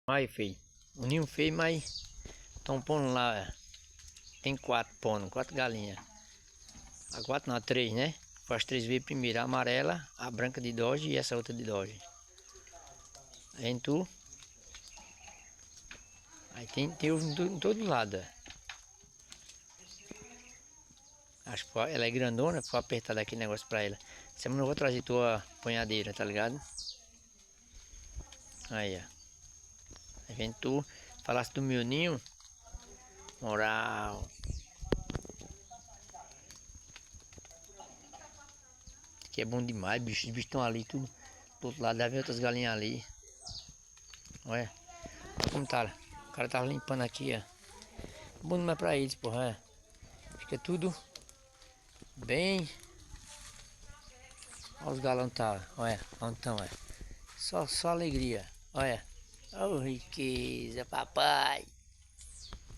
Aí, filho. O ninho feio, mas estão pondo lá. Tem 4 pondo, 4 galinhas. A 4 não, a 3, né? As 3 veio primeiro. A amarela, a branca de Dodge e essa outra de Dodge. Aí tu. Aí tem ovo em todo lado. Acho que ela é grandona, vou apertar daqui negócio pra ela. Semana eu vou trazer tua punhadeira, tá ligado? Aí, ó. Aí vem tu, falasse do meu ninho. Moral. Que é bom demais, bicho. Os bichos estão ali, tudo. Do outro lado, deve ver outras galinhas ali. Olha. Olha como tá. O cara tava limpando aqui, ó. Bom demais pra eles, porra. Fica tudo bem. Olha os galão tá. Olha, onde estão, é. Só alegria. Olha. Oh, riqueza, papai.